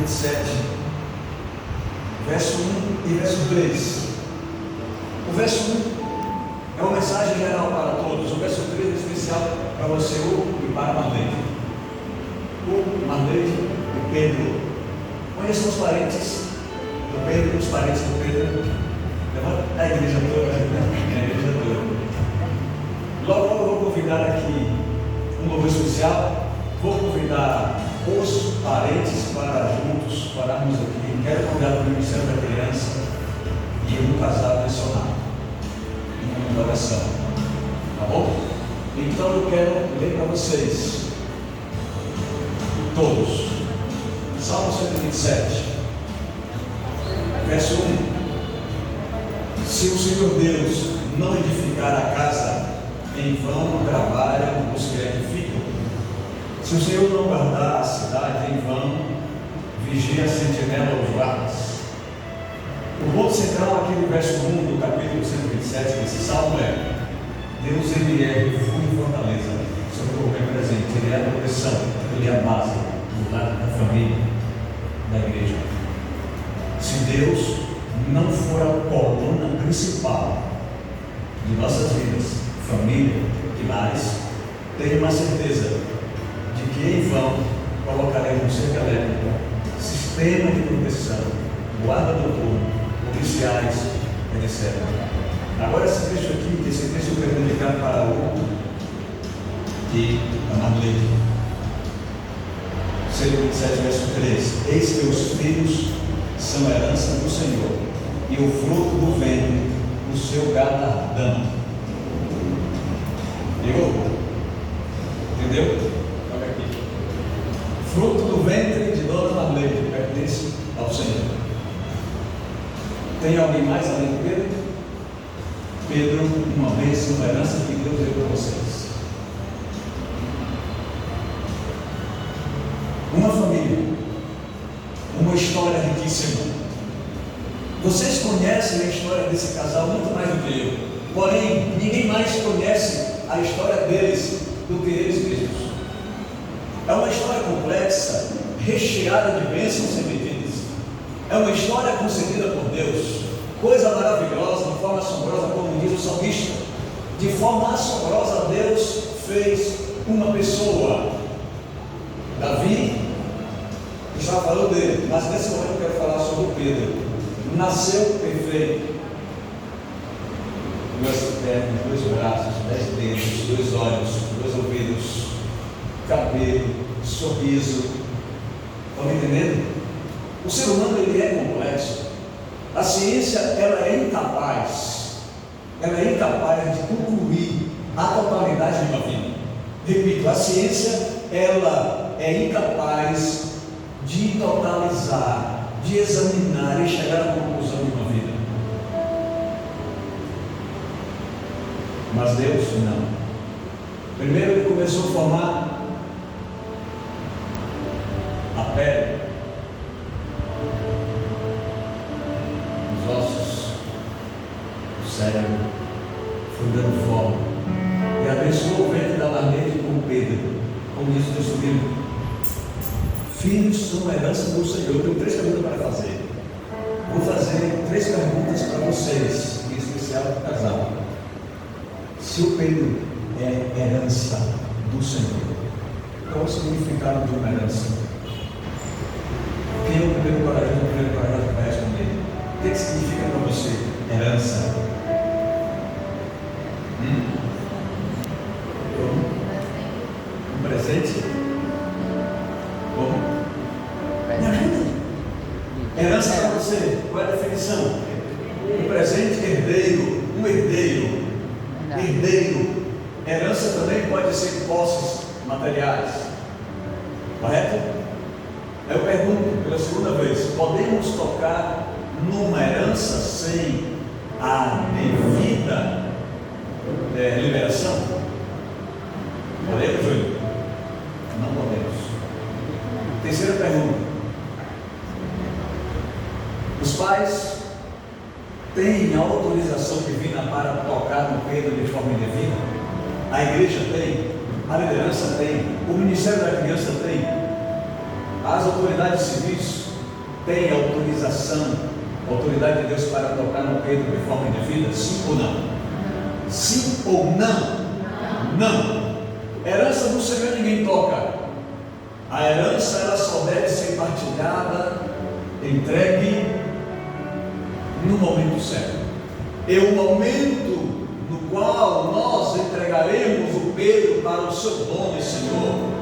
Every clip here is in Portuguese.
127, verso 1 e verso 3. O verso 1 é uma mensagem geral para todos. O verso 3 é especial para você, Hugo, e para Marlene. Hugo, Marlene e Pedro. Conheçam os parentes do Pedro, os parentes do Pedro. A igreja toda, a igreja toda. Logo eu vou convidar aqui um louvor especial. Vou convidar os parentes para juntos pararmos aqui. Quero convidar o Ministério da Criança e um casal mencionado em uma oração. Tá bom? Então eu quero ler para vocês todos. Salmo 127, verso 1. Se o Senhor Deus não edificar a casa, em vão trabalham os que edificam. Se o Senhor não guardar a cidade, em vão vigia a sentinela aos guardas. O ponto central aqui no verso 1 do capítulo 127 desse salmo é: Deus, Ele é refúgio e fortaleza sobre o governo presente, Ele é a proteção, Ele é a base do lar, da família, da igreja. Se Deus não for a coluna principal de nossas vidas, família e lares, tenha uma certeza de que em vão colocaremos cerca elétrica, sistema de proteção, guarda noturno, policiais, etc. Agora esse texto eu quero dedicar para o e a Marlene. 127, verso 3. Eis que os filhos são herança do Senhor, e o fruto do ventre, o seu galardão. Entendeu? Olha aqui. Fruto do ventre de Dona Marlene pertence ao Senhor. Tem alguém mais além de Pedro? Pedro, uma vez, uma herança que Deus deu para vocês. Uma família, uma história riquíssima. Vocês conhecem a história desse casal muito mais do que eu. Porém, ninguém mais conhece a história deles do que eles mesmos. É uma história complexa, recheada de bênçãos e medidas. É uma história concedida por Deus, coisa maravilhosa, de forma assombrosa, como diz o salmista. De forma assombrosa, Deus fez uma pessoa. Davi, estava falando dele, mas nesse momento eu quero falar sobre Pedro. Nasceu perfeito. 2 pernas, 2 braços, 10 dedos, 2 olhos, 2 ouvidos, cabelo, sorriso. Estão me entendendo? O ser humano, ele é complexo. A ciência, ela é incapaz de concluir a totalidade de uma vida. Repito, a ciência, ela é incapaz de totalizar, de examinar e chegar à conclusão de uma vida. Mas Deus não. Primeiro Ele começou a formar a pele, os ossos, o cérebro, foi dando forma e abençoou o ventre da Marlene com Pedro, como diz o texto bíblico. Filhos são herança do Senhor. Eu tenho 3 perguntas para fazer. Vou fazer 3 perguntas para vocês, em especial para o casal. Se o Pedro é herança do Senhor, qual o significado de uma herança? Quem é o primeiro corajoso para responder? O que significa para você herança? Um presente? Como? Me ajuda. Herança para você, qual é a definição? Um presente, herdeiro, um herdeiro. Herdeiro. Herança também pode ser posses materiais. Correto? Eu pergunto pela segunda vez: podemos tocar numa herança sem a devida liberação? Podemos, Júlio? Não podemos. Terceira pergunta: os pais têm a autorização divina para tocar no Pedro de forma indevida? A igreja tem, a liderança tem, o Ministério da Criança tem, as autoridades civis tem autorização, autoridade de Deus para tocar no Pedro de forma indevida? Sim ou não? Sim ou não? Não. Herança do Senhor ninguém toca. A herança ela só deve ser partilhada, entregue no momento certo. E o momento no qual nós entregaremos o Pedro para o seu dono e Senhor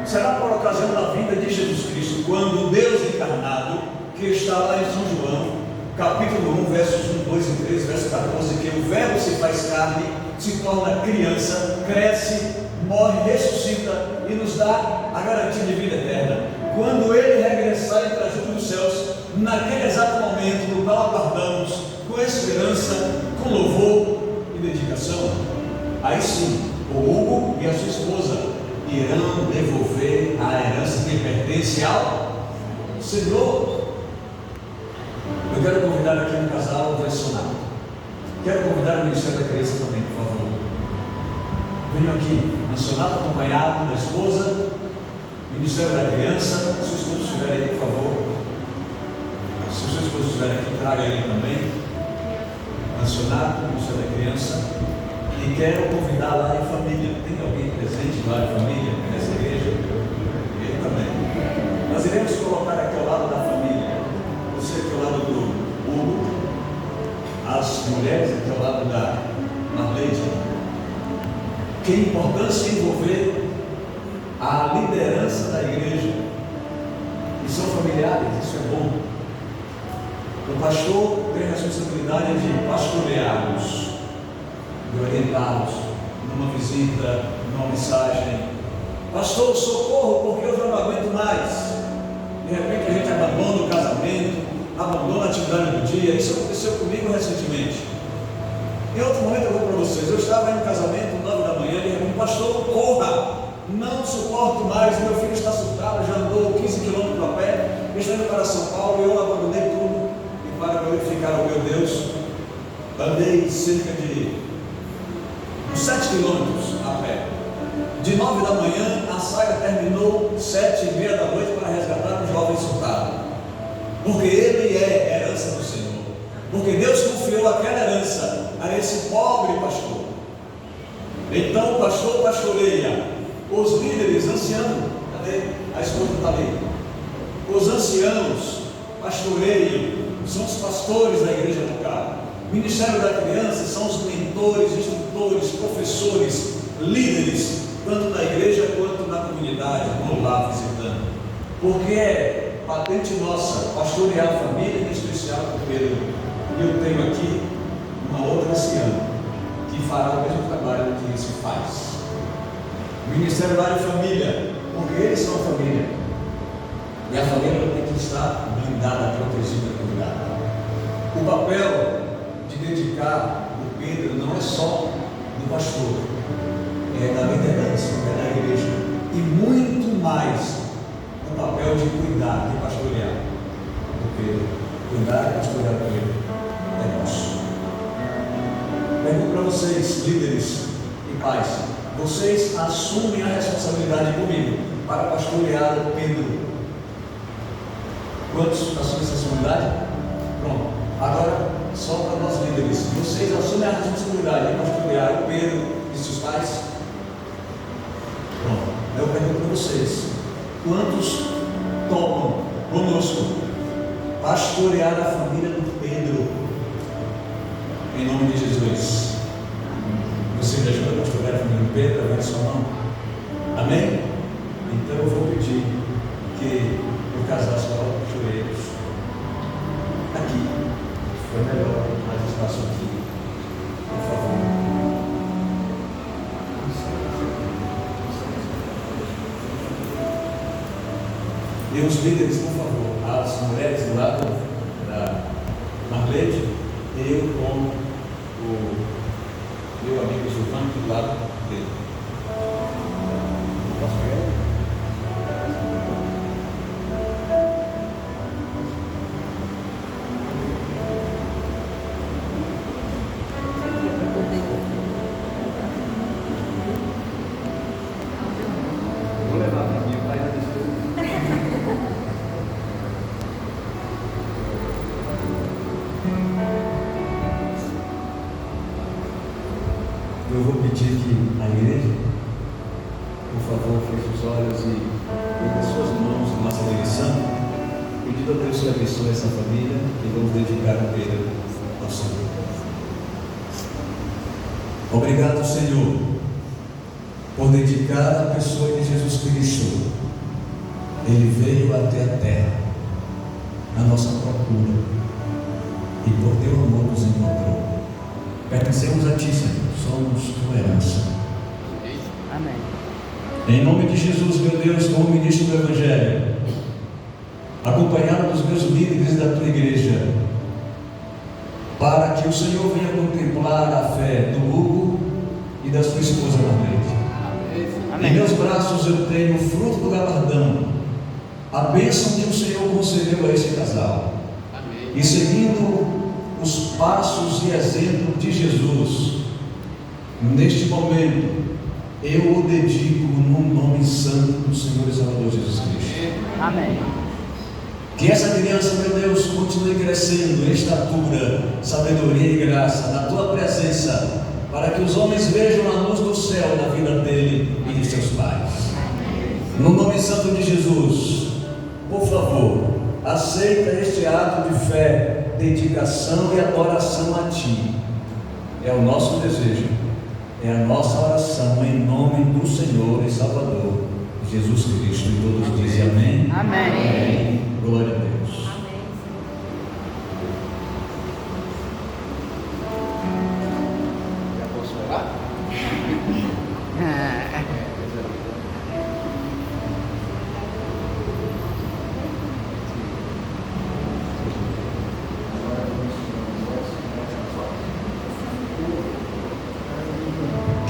será por ocasião da vinda de Jesus Cristo, quando o Deus encarnado, que está lá em São João, capítulo 1, versos 1, 2 e 3, verso 14, que o Verbo se faz carne, se torna criança, cresce, morre, ressuscita e nos dá a garantia de vida eterna. Quando Ele regressar e trazer dos céus, naquele exato momento no qual aguardamos, com esperança, com louvor e dedicação, aí sim, o Hugo e a sua esposa irão devolver a herança que pertence ao Senhor. Eu quero convidar aqui um casal direcionado. Quero convidar o Ministério da Criança também, por favor. Venham aqui, mencionado, acompanhado da esposa, Ministério da Criança. Se o esposo estiver aí, por favor. Se o seu esposo estiver aqui, traga ele também. Mencionado, Ministério da Criança. E quero convidar lá em família. Tem alguém presente lá em família, nessa igreja? Eu também. Nós iremos colocar aqui ao lado da família. Você aqui ao lado do Hugo. As mulheres aqui ao lado da Marleide. Que importância envolver a liderança da igreja. E são familiares, isso é bom. O pastor tem a responsabilidade de pastoreá-los, de orientá-los numa visita, numa mensagem. Pastor, socorro, porque eu já não aguento mais. De repente a gente abandona o casamento, abandona a atividade do dia. Isso aconteceu comigo recentemente. Em outro momento eu vou para vocês. Eu estava em um casamento, 9 da manhã, e repente, pastor, corra! Não suporto mais, meu filho está surtado, já andou 15 quilômetros a pé, está indo para São Paulo, e eu abandonei tudo. E para glorificar o meu Deus, andei cerca de 7 quilômetros a pé. De 9 da manhã, a saga terminou 7h30 da noite para resgatar um jovem surtado. Porque ele é herança do Senhor. Porque Deus confiou aquela herança a esse pobre pastor. Então o pastor pastoreia os líderes anciãos. Cadê? A esposa está ali. Os anciãos pastoreiam, são os pastores da igreja local. Ministério da Criança são os mentores, instrutores, professores, líderes, tanto na igreja quanto na comunidade, quando lá visitando. Porque é patente nossa pastorear a família, em especial com Pedro. E eu tenho aqui uma outra anciã que fará o mesmo trabalho que se faz. Ministério da Família, porque eles são a família. E a família tem que estar blindada, protegida, cuidada. O papel de dedicar o Pedro não é só do pastor, é da liderança, é da igreja, e muito mais o papel de cuidar, de pastorear o Pedro. Cuidar e pastorear o Pedro é nosso. Pergunto para vocês, líderes e pais, vocês assumem a responsabilidade comigo para pastorear o Pedro? Quantos assumem essa responsabilidade? Pronto. Agora, só para nós líderes, vocês assumem a responsabilidade de pastorear o Pedro e seus pais? Pronto. Eu pergunto para vocês, quantos topam conosco pastorear a família do Pedro? Em nome de Jesus. Você me ajuda a pastorear a família do Pedro? Levante sua mão. Amém? Então eu vou pedir que o casal se coloque os joelhos aqui. Foi melhor mais espaço aqui. Por favor. E os líderes, por favor, as mulheres do lado da Marleide, eu com o meu amigo Gilvan do lado dele. Posso pegar? Vou levar para mim, o pai da eu vou pedir que a igreja, por favor, feche os olhos e pegue as suas mãos em nossa direção, pedindo a Deus que abençoe essa família e vamos dedicar a Pedro ao Senhor. Obrigado, Senhor, por dedicar a pessoa de Jesus Cristo. Ele veio até a terra, na nossa procura, e por teu amor nos encontrou. Pertencemos a Ti, Senhor, somos Tua herança. Amém. Em nome de Jesus, meu Deus, como ministro do Evangelho, acompanhado dos meus líderes da Tua igreja, para que o Senhor venha contemplar a fé do Hugo e da sua esposa Marlete. Em meus braços eu tenho o fruto do galardão, a bênção que o Senhor concedeu a este casal. Amém. E seguindo os passos e exemplo de Jesus, neste momento, eu o dedico no nome santo do Senhor e Salvador Jesus Cristo. Amém. Que essa criança, meu Deus, continue crescendo em estatura, sabedoria e graça, na Tua presença, para que os homens vejam a luz do céu na vida dele e de seus pais. No nome santo de Jesus, por favor, aceita este ato de fé, dedicação e adoração a Ti. É o nosso desejo, é a nossa oração em nome do Senhor e Salvador Jesus Cristo. E todos dizem amém. Amém. Amém. Glória a Deus. Já posso orar?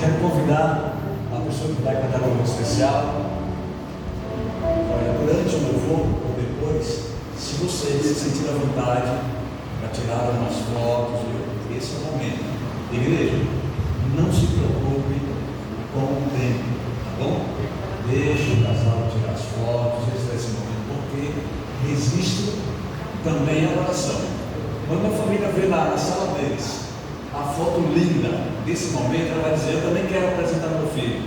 Quero convidar a pessoa que vai cantar um especial. Olha, durante o louvor ou depois, se você se sentir à vontade para tirar umas fotos, esse é o momento. Igreja, não se preocupe com o tempo, tá bom? Deixe o casal tirar as fotos, esse momento, porque existe também a oração. Quando a família vê lá na sala deles a foto linda desse momento, ela vai dizer: eu também quero apresentar meu filho.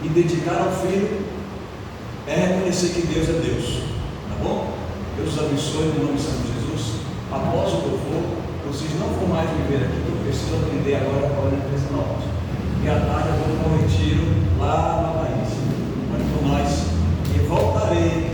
E dedicar ao filho é reconhecer que Deus é Deus, tá bom? Deus os abençoe no nome de Santo Jesus. Após o louvor, vocês não vão mais me ver aqui, eu preciso aprender agora a Colônia 13 e à tarde eu vou para o retiro lá na Bahia. Mas por nós, e voltarei